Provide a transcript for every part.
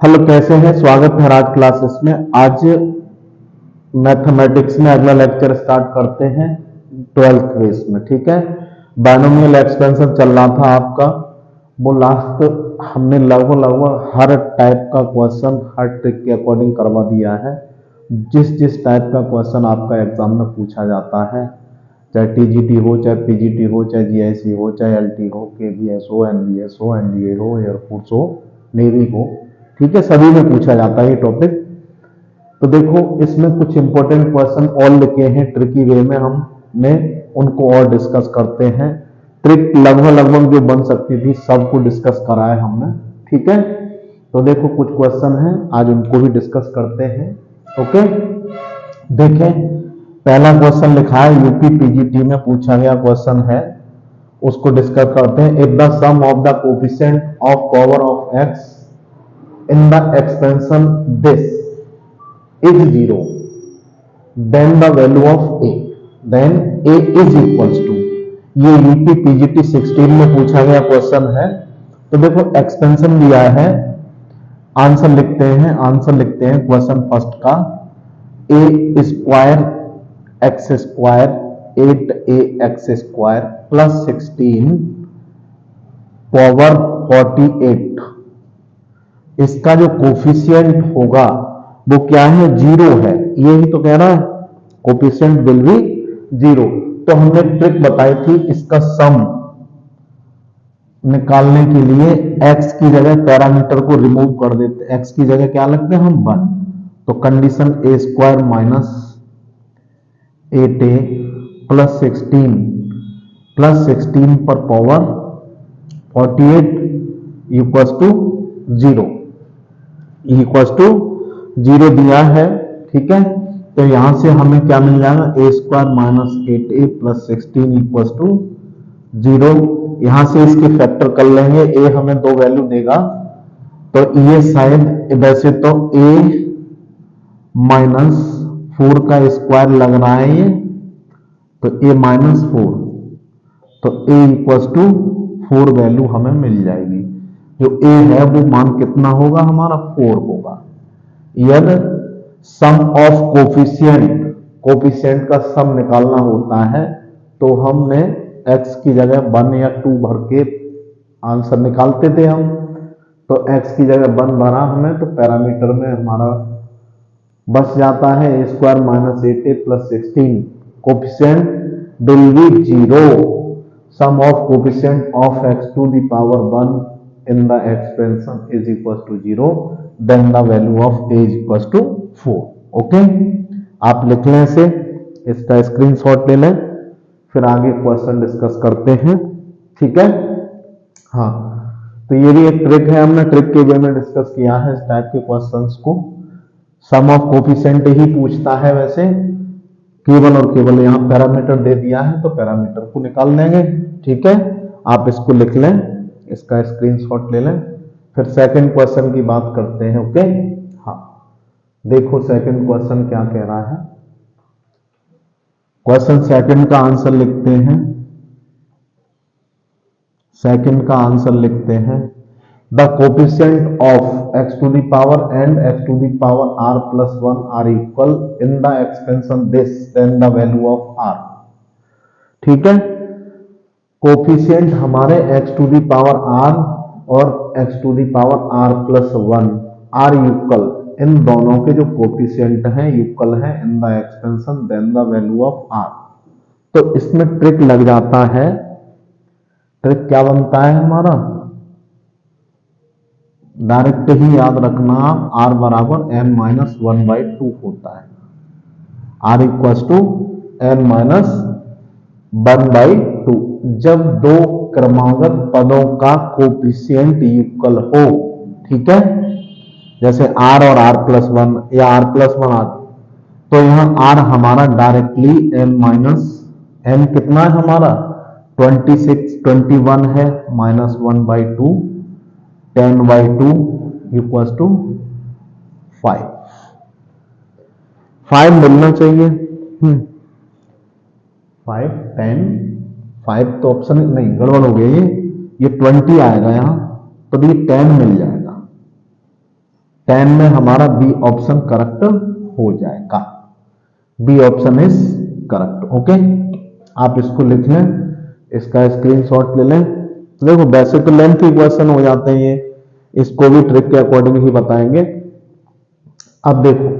Hello, कैसे हैं? स्वागत है राज क्लासेस में। आज मैथमेटिक्स में अगला लेक्चर स्टार्ट करते हैं 12th क्वेस में। ठीक है, बायनोमियल एक्सपेंशन चल रहा था आपका। वो लास्ट हमने लगभग हर टाइप का क्वेश्चन हर ट्रिक के अकॉर्डिंग करवा दिया है। जिस जिस टाइप का क्वेश्चन आपका एग्जाम में पूछा जाता है, चाहे टीजीटी हो, चाहे पीजीटी हो, चाहे जीआईसी हो, चाहे एलटी हो, केवीएस हो, एनवीएस हो, एनडीए हो, एयरफोर्स हो, नेवी हो, ठीक है, सभी में पूछा जाता है ये टॉपिक। तो देखो, इसमें कुछ इंपॉर्टेंट क्वेश्चन और लिखे हैं ट्रिकी वे में, हमने उनको और डिस्कस करते हैं। ट्रिक लगभग जो बन सकती थी सबको डिस्कस करा है हमने। ठीक है, तो देखो कुछ क्वेश्चन हैं, आज उनको भी डिस्कस करते हैं। ओके, देखें, पहला क्वेश्चन लिखा है, यूपी पीजीटी में पूछा गया क्वेश्चन है, उसको डिस्कस करते हैं। If the sum of the coefficient of power of X in the expansion this is 0, then the value of a, then a is equals to, ये यूपी पीजीटी 16 में पूछा गया क्वेश्चन है। तो देखो एक्सपेंशन दिया है, आंसर लिखते हैं क्वेश्चन फर्स्ट का, a square x square 8a x square plus 16 power 48, इसका जो कोफिशिएंट होगा वो क्या है? 0 है। यही तो कह रहा है, कोफिशिएंट विल बी 0। तो हमने ट्रिक बताई थी, इसका सम निकालने के लिए x की जगह पैरामीटर को रिमूव कर देते, x की जगह क्या लगते हैं हम? 1। तो condition a square minus 8a plus 16 पर पावर 48 इक्वल्स टू 0 दिया है। ठीक है, तो यहां से हमें क्या मिल जाएगा? A square minus 8a plus 16 equals to 0। यहां से इसके फैक्टर कर लेंगे, ए हमें 2 वैल्यू देगा, तो ये शायद वैसे तो a माइनस 4 का स्क्वायर लग रहा है ये, तो a माइनस 4, तो a इक्वल्स टू 4 वैल्यू हमें मिल जाएगी। जो a है वो मान कितना होगा हमारा? 4 होगा। यदि सम ऑफ कोफिशिएंट का सम निकालना होता है तो हमने x की जगह 1 या 2 भर के आंसर निकालते थे हम। तो x की जगह 1 भरा हमें, तो पैरामीटर में हमारा बच जाता है a square minus 8a plus 16, coefficient will be 0, sum of coefficient of x to the power 1 in the expansion is equals to 0, then the value of a is equals to 4। Okay, आप लिख लें इसे, इसका screenshot ले लें, फिर आगे question discuss करते हैं। ठीक है, हाँ, तो ये भी एक ट्रिक है, हमने ट्रिक के वे में डिस्कस किया है इस टाइप के क्वेश्चंस को। सम ऑफ कोफिशिएंट ही पूछता है वैसे, केवल और केवल यहां पैरामीटर दे दिया है तो पैरामीटर को निकाल लेंगे। ठीक है, आप इसको लिख लें, इसका स्क्रीनशॉट ले लें, फिर सेकंड क्वेश्चन की बात करते हैं। ओके, हाँ, देखो सेकंड क्वेश्चन क्या कह रहा है। क्वेश्चन सेकंड का आंसर लिखते हैं, the coefficient of x to the power and x to the power r plus 1 are equal in the expansion this, then the value of r। ठीक है, कोफिशिएंट हमारे x to the power r और x to the power r plus 1 are equal, इन दोनों के जो coefficient हैं equal है in the expansion then the value of r। तो इसमें ट्रिक लग जाता है। ट्रिक क्या बनता है हमारा? डायरेक्ट ही याद रखना, r बराबर n माइनस 1/2 होता है, r equals to n minus 1/2। जब दो क्रमागत पदों का कोफिशिएंट इक्वल हो, ठीक है, जैसे r और r प्लस 1 या r प्लस 1 आ, तो यहां r हमारा डायरेक्टली n माइनस n कितना है हमारा? 21 है, माइनस 1/2, 10/2 इक्वल्स टू 5 मिलना चाहिए। 5 10 5 तो ऑप्शन नहीं, गड़बड़ हो गया, ये 20 आएगा यहाँ, तो ये 10 मिल जाएगा। 10 में हमारा बी ऑप्शन करेक्ट हो जाएगा। B option is correct. Okay, आप इसको लिख लें, इसका स्क्रीनशॉट ले लें। देखो वैसे तो लेंथी क्वेश्चन हो जाते हैं ये, इसको भी ट्रिक के अकॉर्डिंग ही बताएंगे। अब देखो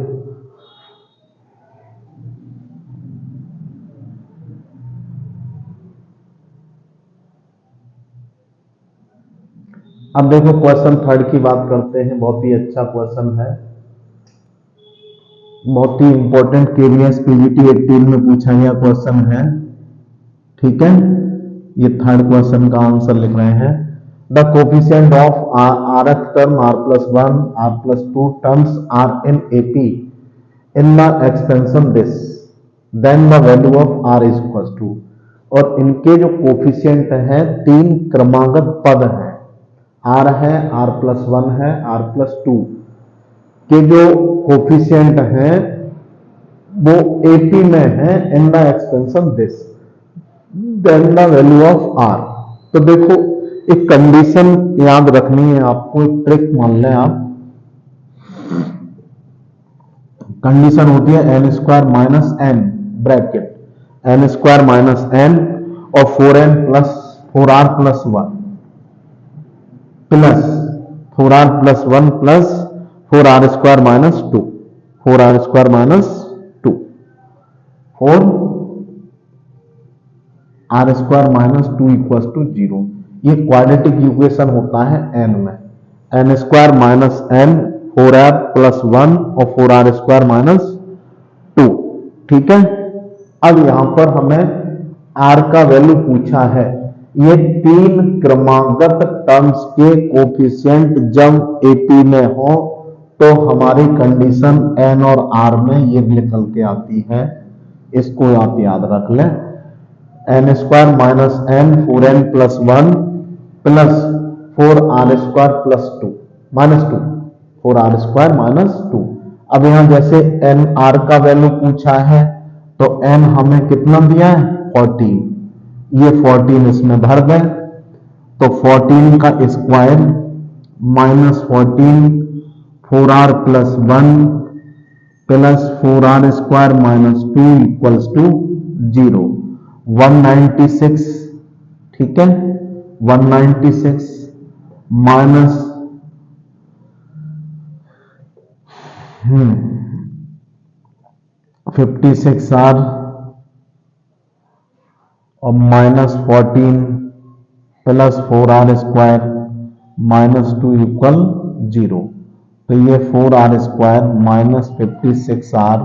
क्वेश्चन थर्ड की बात करते हैं। बहुत ही अच्छा क्वेश्चन है, बहुत ही इंपॉर्टेंट, केवीएस पीजीटी 18 में पूछा गया क्वेश्चन है। ठीक है, ये थर्ड क्वेश्चन का आंसर लिख रहे हैं। The coefficient of rth term r+1 r+2 terms are in AP in the expansion this, then the value of r is equals to। और इनके जो कोफिशिएंट है, तीन क्रमागत पद हैं, r है, r+1 है, r+2 के जो कोफिशिएंट हैं वो AP में है, in the expansion this, then the value of r। तो देखो एक कंडीशन याद रखनी है आपको, एक ट्रिक मान लें आप। कंडीशन होती है n square minus N bracket n square minus N और 4n plus 4r plus 1 plus 4r plus 1 plus 4r square minus 2, 4r square minus 2, 4r square minus 2 equal to 0। ये क्वाड्रेटिक इक्वेशन होता है n में, n square minus n 4r plus 1 और 4r square minus 2। ठीक है, अब यहां पर हमें r का वैल्यू पूछा है। ये तीन क्रमागत टर्म्स के कोफिशिएंट जब AP में हो तो हमारी कंडीशन n और r में ये निकल के आती है। इसको आप याद रख लें, n square minus n 4n plus 1 plus 4r square plus 2 minus 2, 4r square minus 2। अब यहां जैसे n r का वैल्यू पूछा है तो n हमें कितना दिया है 14, ये 14 इसमें भर गए तो 14 का square minus 14 4r plus 1 plus 4r square minus 2 equals to 0, 196। ठीक है, 196 माइनस 56r और minus 14 plus 4r square minus 2 equal 0। तो ये 4r स्क्वायर माइनस 56r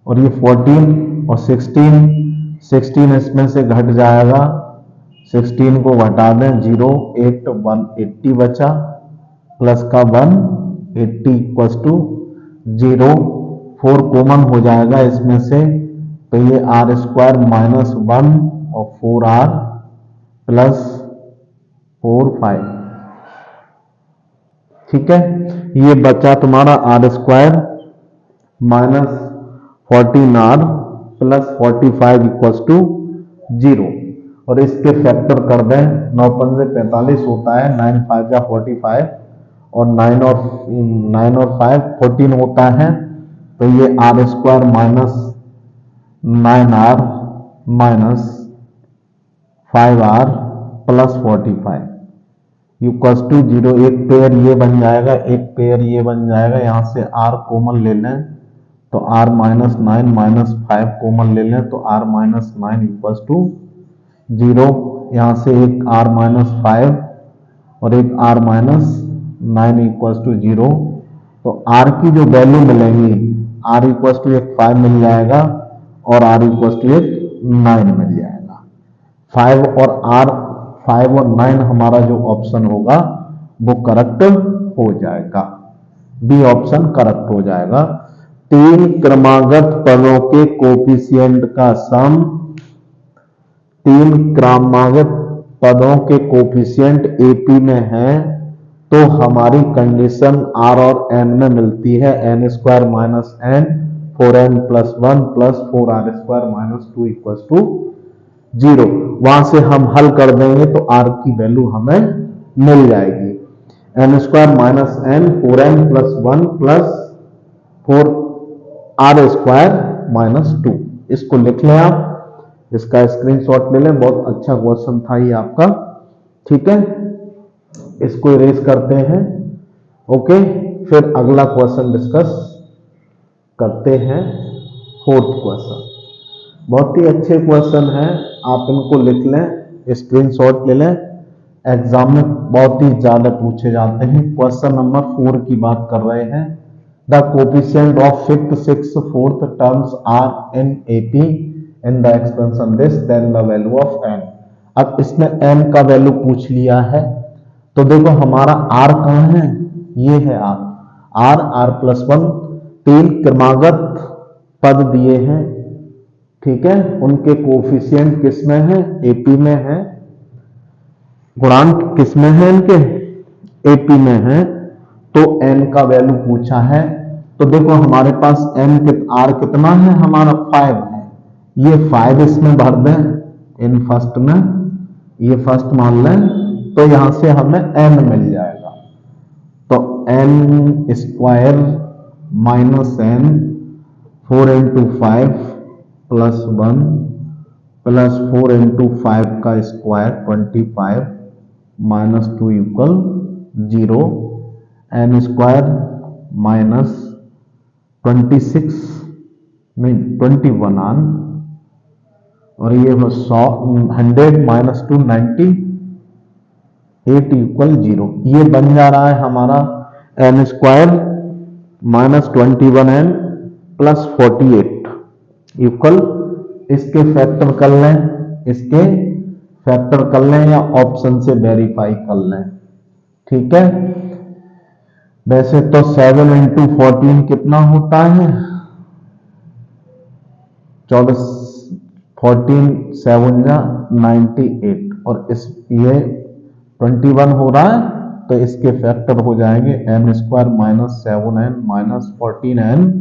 और ये 14 और 16 इसमें से घट जाएगा, 16 को घटा दें 0, 8 180 बचा प्लस का 180 इक्वल्स टू 0, 4 कॉमन हो जाएगा इसमें से, तो ये r स्क्वायर माइनस 1 और 4r प्लस 4 5। ठीक है, ये बचा तुम्हारा r square minus 14r plus 45 equals to 0। और इसके फैक्टर कर दें, 9 पंजे 45 होता है, 9 5 जा 45 और 9 और 5 14 होता है, तो ये r square minus 9r minus 5r plus 45 equals to 0। एक पेयर ये बन जाएगा, एक पेयर ये बन जाएगा, यहां से r कॉमन ले लें तो r माइनस 9 माइनस 5 कॉमन ले लें तो r माइनस 9 इक्वल्स टू 0। यहां से एक r माइनस 5 और एक r माइनस 9 इक्वल्स टू 0। तो r की जो वैल्यू मिलेंगी, r इक्वल्स टू एक 5 मिल जाएगा और r इक्वल्स टू एक 9 मिल जाएगा। 5 और 9 हमारा जो ऑप्शन होगा वो करेक्ट हो जाएगा, बी ऑप्शन करेक्ट हो जाएगा। तीन क्रमागत पदों के कोफिशिएंट का सम, तीन क्रमागत पदों के कोफिशिएंट AP में है तो हमारी कंडीशन r और n में मिलती है, n square minus n 4n plus 1 plus 4r square minus 2 equals to 0। वहां से हम हल कर देंगे तो r की वैल्यू हमें मिल जाएगी। N square minus N 4n plus 1 plus 4r square minus 2। इसको लिख लें आप, इसका स्क्रीनशॉट ले लें, बहुत अच्छा क्वेश्चन था ये आपका। ठीक है, इसको इरेज करते हैं। ओके, फिर अगला क्वेश्चन डिस्कस करते हैं, फोर्थ क्वेश्चन। बहुत ही अच्छे क्वेश्चन है, आप इनको लिख लें, स्क्रीनशॉट ले लें, एग्जाम में बहुत ही ज्यादा पूछे जाते हैं। क्वेश्चन नंबर 4 की बात कर रहे हैं। The coefficient of fifth six fourth terms are in AP in the expansion this then the value of N. अब इसमें एन का वैल्यू पूछ लिया है, तो देखो हमारा आर कहाँ है, ये है आर, आर प्लस 1, 3 क्रमागत पद दिए हैं। ठीक है, उनके कोफिशिएंट किस में है, एपी में है, गुणांक किस में है, इनके एपी में है। तो एन का वैल्यू पूछा है, तो देखो हमारे पास एन आर कितना है, हमारा 5 है, ये 5 इसमें भर दें इन फर्स्ट में, ये फर्स्ट मान लें, तो यहां से हमें एन मिल जाएगा। तो N square minus N 4 into 5 plus 1 plus 4 into 5 का square 25 minus 2 equal 0। N square minus 26 में 21 आन, और ये 100 माइनस 2 98 इक्वल 0। ये बन जा रहा है हमारा N square minus 21 N plus 48 equal, इसके फैक्टर कर लें, इसके फैक्टर कर लें या ऑप्शन से वेरीफाई कर लें। ठीक है, वैसे तो 7 इंटू 14 कितना होता है, 14 14 7 जा 98, और इस ये 21 हो रहा है, तो इसके फैक्टर हो जाएंगे N square minus 7n minus 14n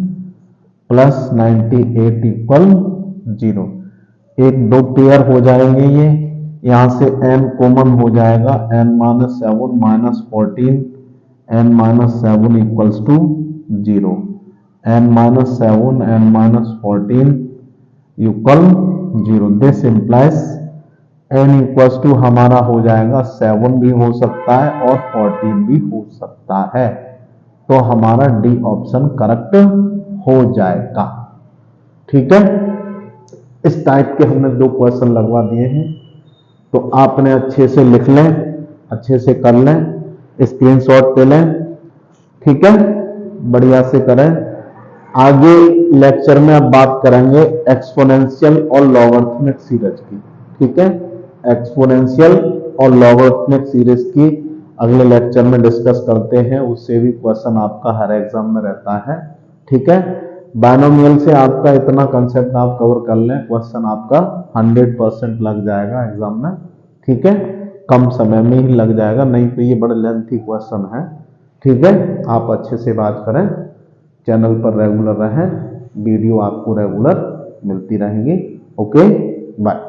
plus 98 equal 0। एक दो पेयर हो जाएंगे, ये यहां से n कॉमन हो जाएगा, n minus 7 minus 14 n minus 7 equals to 0, n minus 7 n minus 14 equal 0। This implies n equals to हमारा हो जाएगा 7 भी हो सकता है और 14 भी हो सकता है, तो हमारा डी ऑप्शन करेक्ट हो जाएगा। ठीक है, इस टाइप के हमने 2 क्वेश्चन लगवा दिए हैं, तो आपने अच्छे से लिख लें, अच्छे से कर लें, स्क्रीनशॉट ले लें। ठीक है, बढ़िया से करें। आगे लेक्चर में अब बात करेंगे एक्सपोनेंशियल और लॉगरिथमिक सीरीज की। ठीक है, एक्सपोनेंशियल और लॉगरिथमिक सीरीज की अगले लेक्चर में डिस्कस करते हैं, उससे भी क्वेश्चन आपका हर एग्जाम में रहता है। ठीक है, बायनोमियल से आपका इतना कंसेप्ट आप कवर कर लें, क्वेश्चन आपका 100% लग जाएगा एग्जाम में। ठीक है, कम समय में ही लग जाएगा, नहीं तो ये बड़े लेंथी क्वेश्चन है। ठीक है, आप अच्छे से बात करें, चैनल पर रेगुलर रहें, वीडियो आपको रेगुलर मिलती रहेंगी। Okay, bye.